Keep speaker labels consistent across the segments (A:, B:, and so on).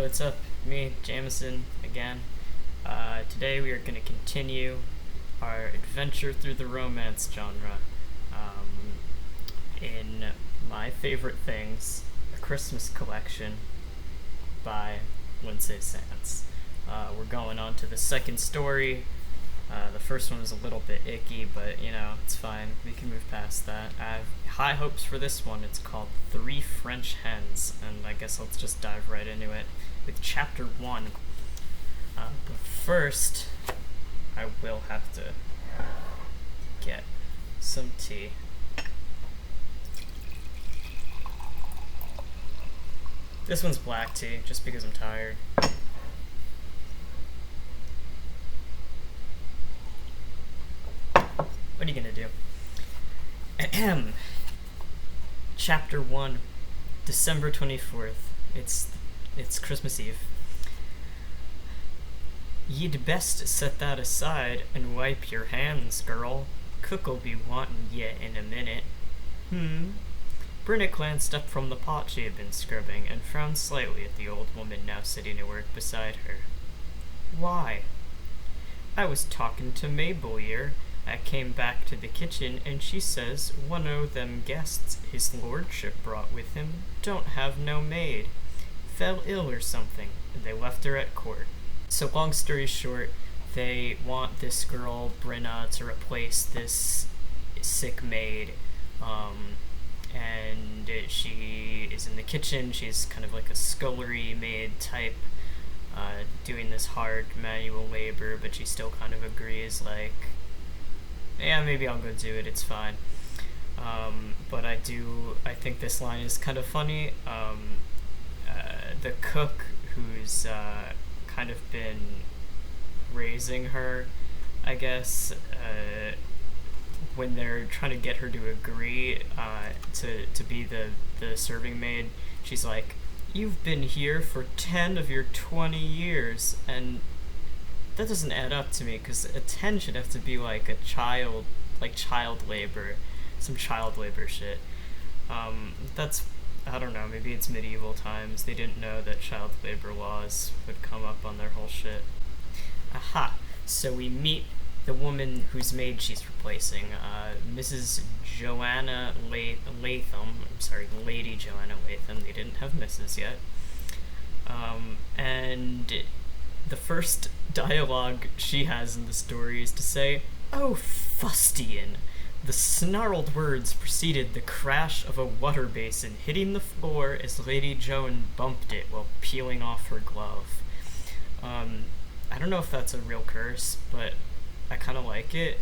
A: Hey, what's up? Me, Jameson, again. Today we are going to continue our adventure through the romance genre in my favorite things, a Christmas collection by Lindsay Sands. We're going on to the second story. The first one was a little bit icky, but it's fine. We can move past that. I have high hopes for this one. It's called Three French Hens, and I guess let's just dive right into it with chapter 1. But first, I will have to get some tea. This one's black tea, just because I'm tired. What are you gonna do? Ahem. Chapter 1, December 24th. It's Christmas Eve. Ye'd best set that aside and wipe your hands, girl. Cook'll be wantin' ye in a minute. Brenna glanced up from the pot she had been scrubbing and frowned slightly at the old woman now sitting at work beside her. Why? I was talkin' to Mabel here. I came back to the kitchen and she says one o' them guests his lordship brought with him don't have no maid. Fell ill or something, and they left her at court. So long story short, they want this girl, Brenna, to replace this sick maid. And she is in the kitchen. She's kind of like a scullery maid type, doing this hard manual labor, but she still kind of agrees, like, yeah, maybe I'll go do it, it's fine. But I think this line is kind of funny. The cook who's kind of been raising her, I guess, when they're trying to get her to agree to be the serving maid, she's like, you've been here for 10 of your 20 years, and that doesn't add up to me, because a 10 should have to be like a child, like child labor, some child labor shit. That's, I don't know, maybe it's medieval times. They didn't know that child labor laws would come up on their whole shit. Aha! So we meet the woman whose maid she's replacing, Mrs. Joanna Latham. I'm sorry, Lady Joanna Latham. They didn't have Mrs. yet. And the first dialogue she has in the story is to say, "Oh, fustian." The snarled words preceded the crash of a water basin hitting the floor as Lady Joan bumped it while peeling off her glove. I don't know if that's a real curse, but I kind of like it.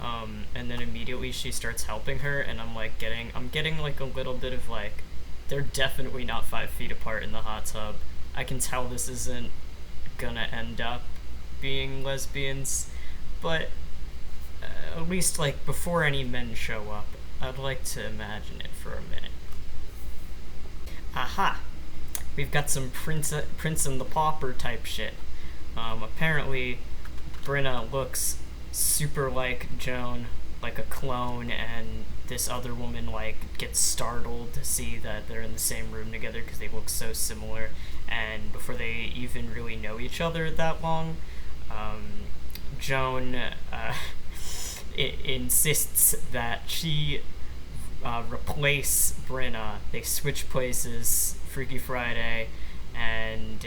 A: And then immediately she starts helping her, and I'm getting like a little bit of like, they're definitely not 5 feet apart in the hot tub. I can tell this isn't gonna end up being lesbians, but at least like before any men show up, I'd like to imagine it for a minute. Aha! We've got some Prince and the Pauper type shit. Apparently, Brenna looks super like Joan, like a clone, and this other woman like gets startled to see that they're in the same room together because they look so similar. And before they even really know each other that long, Joan insists that she replace Brenna. They switch places, Freaky Friday, and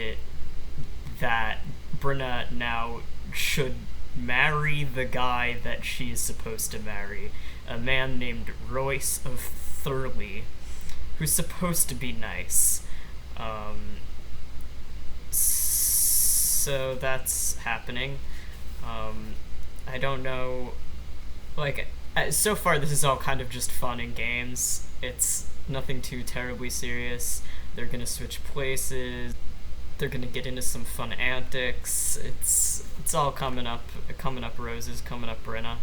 A: that Brenna now should marry the guy that she is supposed to marry, a man named Royce of Thurley, who's supposed to be nice. So that's happening. I don't know, like, so far this is all kind of just fun and games. It's nothing too terribly serious. They're gonna switch places. They're gonna get into some fun antics. It's all coming up roses, coming up Brenna.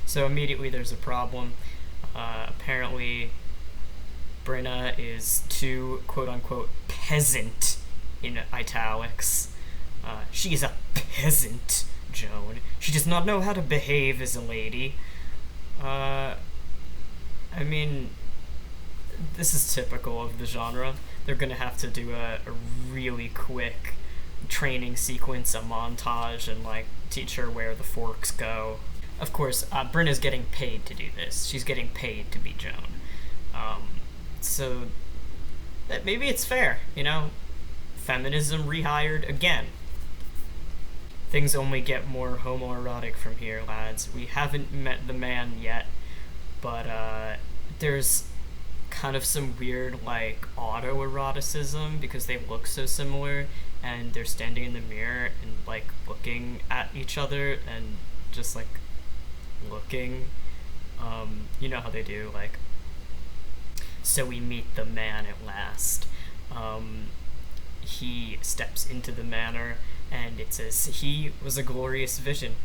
A: So immediately there's a problem. Apparently Brenna is too quote-unquote peasant, in italics. She is a peasant, Joan. She does not know how to behave as a lady. I mean, this is typical of the genre. they're gonna have to do a really quick training sequence, a montage, and like teach her where the forks go. Of course, Brenna's getting paid to do this. She's getting paid to be Joan. So that maybe it's fair, you know? Feminism rehired again. Things only get more homoerotic from here, lads. We haven't met the man yet, but there's kind of some weird, like, autoeroticism because they look so similar, and they're standing in the mirror and, like, looking at each other and just, like, looking. You know how they do, like, so we meet the man at last. He steps into the manor, and it says he was a glorious vision.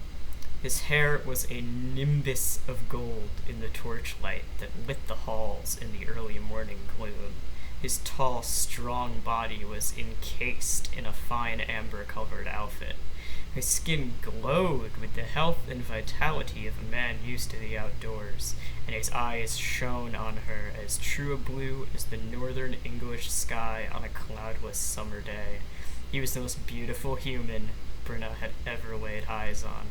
A: His hair was a nimbus of gold in the torchlight that lit the halls in the early morning gloom. His tall, strong body was encased in a fine amber-colored outfit. His skin glowed with the health and vitality of a man used to the outdoors, and his eyes shone on her as true a blue as the northern English sky on a cloudless summer day. He was the most beautiful human Brenna had ever laid eyes on.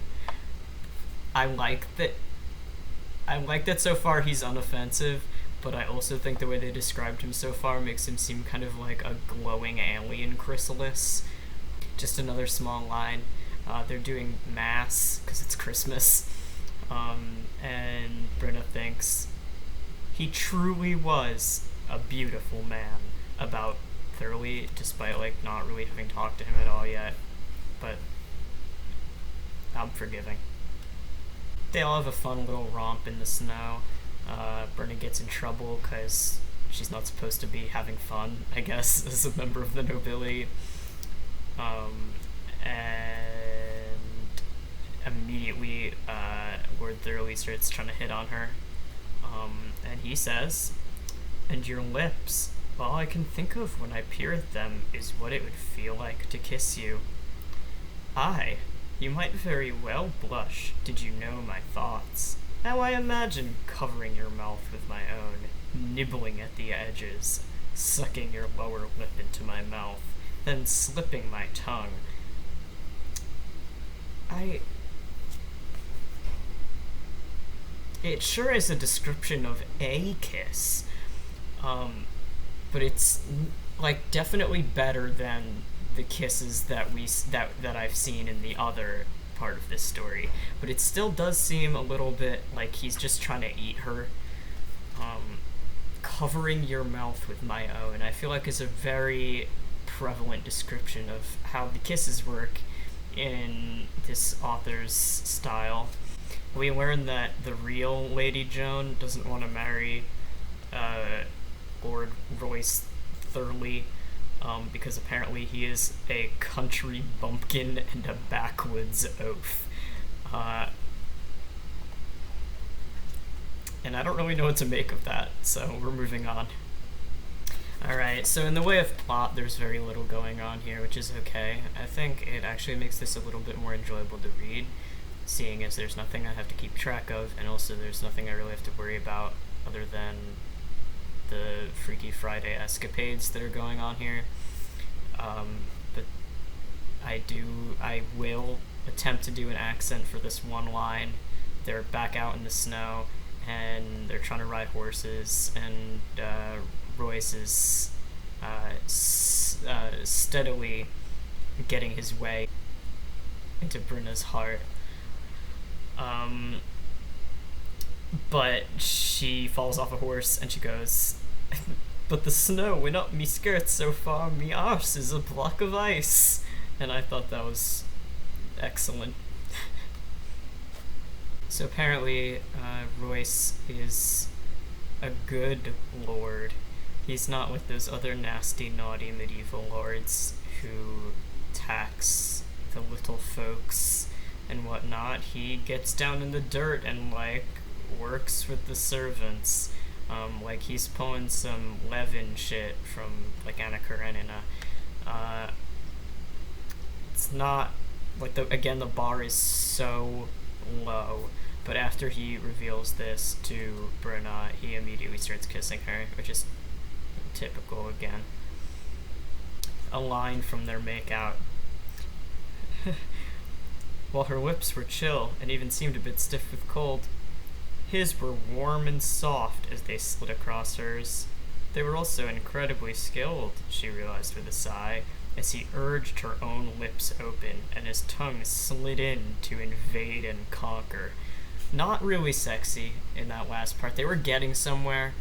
A: I like that so far he's unoffensive, but I also think the way they described him so far makes him seem kind of like a glowing alien chrysalis. Just another small line. They're doing mass because it's Christmas, and Brenna thinks he truly was a beautiful man about Thoroughly, despite like not really having talked to him at all yet, but I'm forgiving. They all have a fun little romp in the snow. Brenna gets in trouble because she's not supposed to be having fun, I guess, as a member of the nobility. And immediately Lord Thoroughly starts trying to hit on her. And he says, "And your lips, all I can think of when I peer at them is what it would feel like to kiss you. Aye, you might very well blush, did you know my thoughts. How I imagine covering your mouth with my own, nibbling at the edges, sucking your lower lip into my mouth, then slipping my tongue. It sure is a description of a kiss, but it's like definitely better than the kisses that I've seen in the other part of this story. But it still does seem a little bit like he's just trying to eat her. Covering your mouth with my own, I feel like is a very prevalent description of how the kisses work in this author's style. We learn that the real Lady Joan doesn't want to marry Lord Royce Thoroughly, because apparently he is a country bumpkin and a backwoods oaf. And I don't really know what to make of that, so we're moving on. Alright, so in the way of plot, there's very little going on here, which is okay. I think it actually makes this a little bit more enjoyable to read, seeing as there's nothing I have to keep track of, and also there's nothing I really have to worry about other than the Freaky Friday escapades that are going on here. But I will attempt to do an accent for this one line. They're back out in the snow, and they're trying to ride horses, and Royce is steadily getting his way into Brenna's heart. But she falls off a horse and she goes, "But the snow went up me skirts so far, me arse is a block of ice." And I thought that was excellent. So apparently, Royce is a good lord. He's not like those other nasty, naughty medieval lords who tax the little folks and whatnot. He gets down in the dirt and, like, works with the servants. Like, he's pulling some Levin shit from, like, Anna Karenina. It's not, like, the bar is so low. But after he reveals this to Brenna, he immediately starts kissing her, which is typical again. a line from their makeout. While her lips were chill and even seemed a bit stiff with cold, his were warm and soft as they slid across hers. They were also incredibly skilled, she realized with a sigh, as he urged her own lips open and his tongue slid in to invade and conquer. Not really sexy in that last part. They were getting somewhere,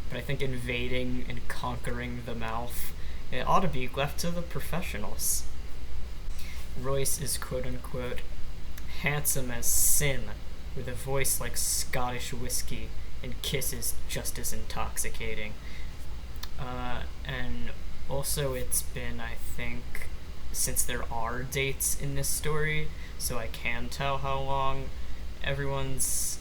A: but I think invading and conquering the mouth, it ought to be left to the professionals. Royce is quote-unquote handsome as sin, with a voice like Scottish whiskey and kisses just as intoxicating. And also it's been, I think, since there are dates in this story, so I can tell how long everyone's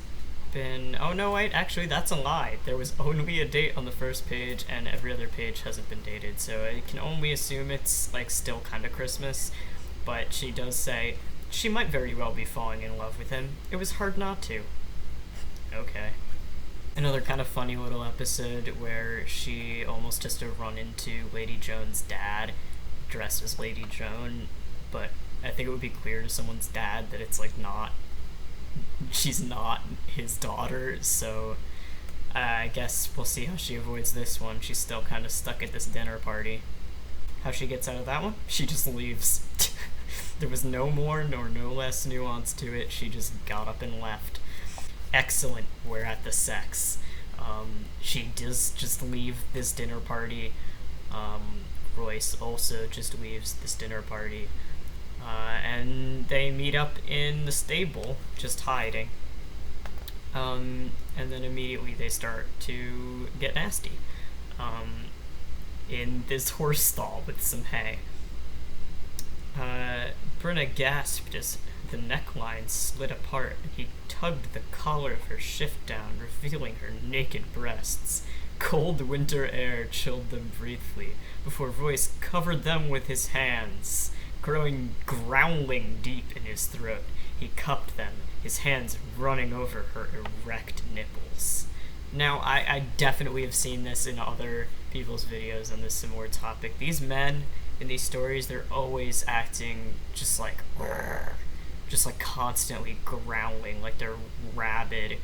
A: been... Oh no, wait, actually that's a lie. There was only a date on the first page and every other page hasn't been dated, so I can only assume it's like still kind of Christmas. But she does say she might very well be falling in love with him. It was hard not to. Okay. Another kind of funny little episode where she almost has to run into Lady Joan's dad, dressed as Lady Joan, but I think it would be clear to someone's dad that it's like not... She's not his daughter, so I guess we'll see how she avoids this one. She's still kind of stuck at this dinner party. How she gets out of that one? She just leaves. There was no more nor no less nuance to it. She just got up and left. Excellent, we're at the sex. She does just leave this dinner party. Royce also just leaves this dinner party. And they meet up in the stable, just hiding. And then immediately they start to get nasty. In this horse stall with some hay. Brenna gasped as the neckline slid apart and he tugged the collar of her shift down, revealing her naked breasts. Cold winter air chilled them briefly, before Royce covered them with his hands. Growling deep in his throat, he cupped them, his hands running over her erect nipples. Now, I definitely have seen this in other people's videos on this similar topic. These men in these stories, they're always acting just like constantly growling, like they're rabid.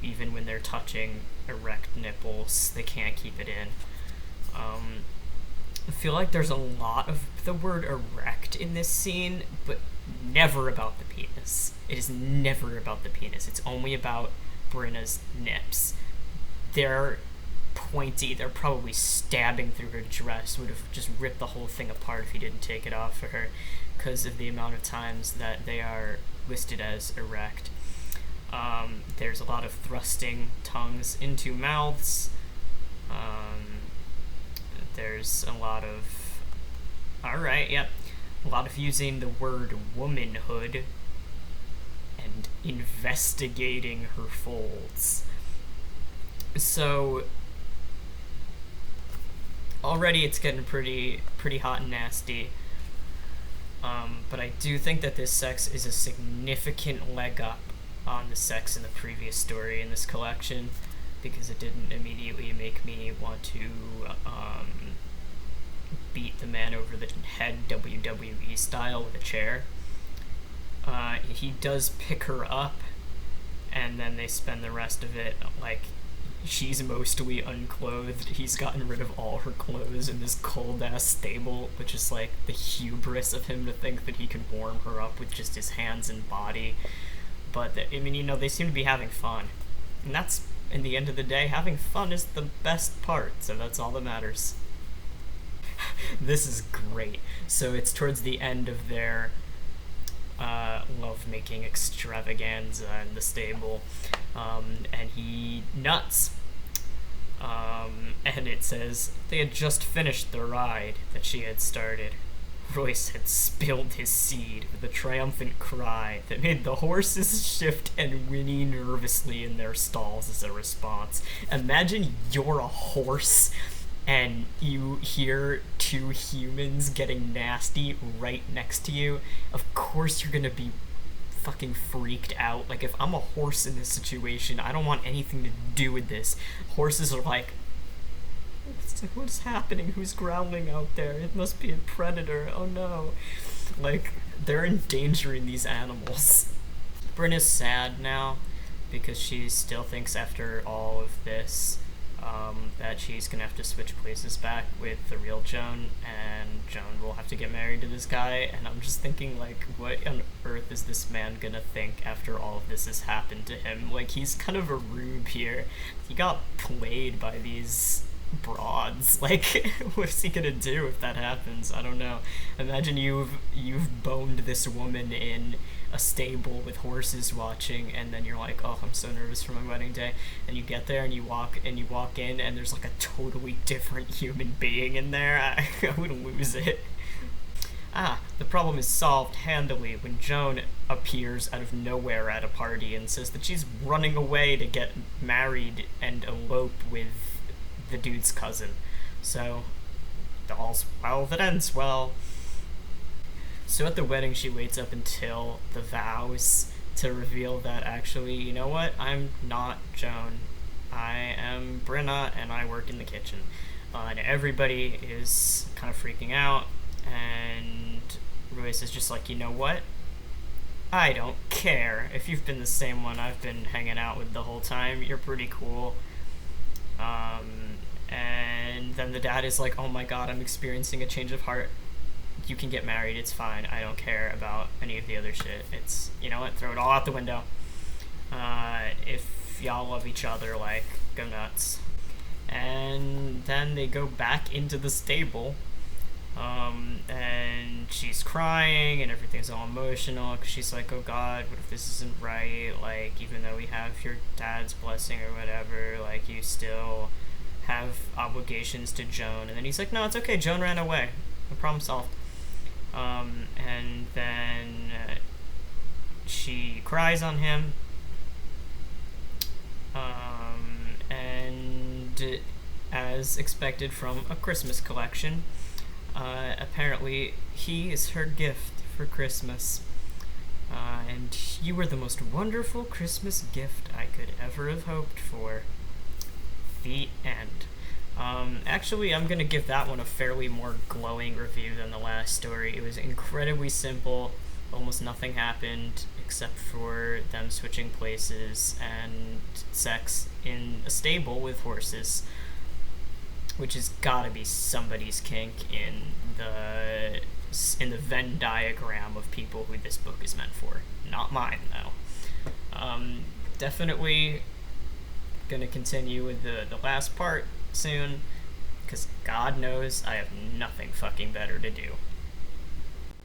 A: Even when they're touching erect nipples, they can't keep it in. I feel like there's a lot of the word erect in this scene, but never about the penis. It is never about the penis. It's only about Brenna's nips. They're pointy. They're probably stabbing through her dress. Would have just ripped the whole thing apart if he didn't take it off for her, because of the amount of times that they are listed as erect. There's a lot of thrusting tongues into mouths. There's a lot of... Alright, yep. A lot of using the word womanhood and investigating her folds. So, already it's getting pretty hot and nasty. But I do think that this sex is a significant leg up on the sex in the previous story in this collection, because it didn't immediately make me want to beat the man over the head WWE style with a chair. He does pick her up, and then they spend the rest of it like she's mostly unclothed. He's gotten rid of all her clothes in this cold-ass stable, which is like the hubris of him to think that he can warm her up with just his hands and body. But, I mean, you know, they seem to be having fun. And that's, in the end of the day, having fun is the best part, so that's all that matters. This is great. So it's towards the end of their love-making extravaganza in the stable, and he nuts. And it says they had just finished the ride that she had started. Royce had spilled his seed with a triumphant cry that made the horses shift and whinny nervously in their stalls as a response. Imagine you're a horse and you hear two humans getting nasty right next to you. Of course you're gonna be fucking freaked out. Like, if I'm a horse in this situation, I don't want anything to do with this. Horses are like, What's happening? Who's growling out there? It must be a predator. Oh no. Like, they're endangering these animals. Bryn is sad now because she still thinks after all of this that she's gonna have to switch places back with the real Joan, and Joan will have to get married to this guy. And I'm just thinking, like, what on earth is this man gonna think after all of this has happened to him? Like, he's kind of a rube here. He got played by these broads. Like, what's he gonna do if that happens? I don't know. Imagine you've boned this woman in a stable with horses watching, and then you're like, oh, I'm so nervous for my wedding day, and you get there and you walk in and there's like a totally different human being in there. I would lose it. The problem is solved handily when Joan appears out of nowhere at a party and says that she's running away to get married and elope with the dude's cousin. So, all's well that ends well. So at the wedding, she waits up until the vows to reveal that actually, you know what, I'm not Joan. I am Brenna, and I work in the kitchen. And everybody is kind of freaking out, and Royce is just like, you know what? I don't care. If you've been the same one I've been hanging out with the whole time, you're pretty cool. And then the dad is like, oh my god, I'm experiencing a change of heart. You can get married, it's fine. I don't care about any of the other shit. It's, you know what, throw it all out the window. If y'all love each other, like, go nuts. And then they go back into the stable, and she's crying, and everything's all emotional, because she's like, oh god, what if this isn't right? Like, even though we have your dad's blessing or whatever, like, you still have obligations to Joan. And then he's like, no, it's okay, Joan ran away. No problem solved. And then she cries on him, and as expected from a Christmas collection, apparently he is her gift for Christmas. And you were the most wonderful Christmas gift I could ever have hoped for. The end. Actually, I'm going to give that one a fairly more glowing review than the last story. It was incredibly simple. Almost nothing happened except for them switching places and sex in a stable with horses, which has got to be somebody's kink in the Venn diagram of people who this book is meant for. Not mine, though. Definitely going to continue with the last part soon, because God knows I have nothing fucking better to do.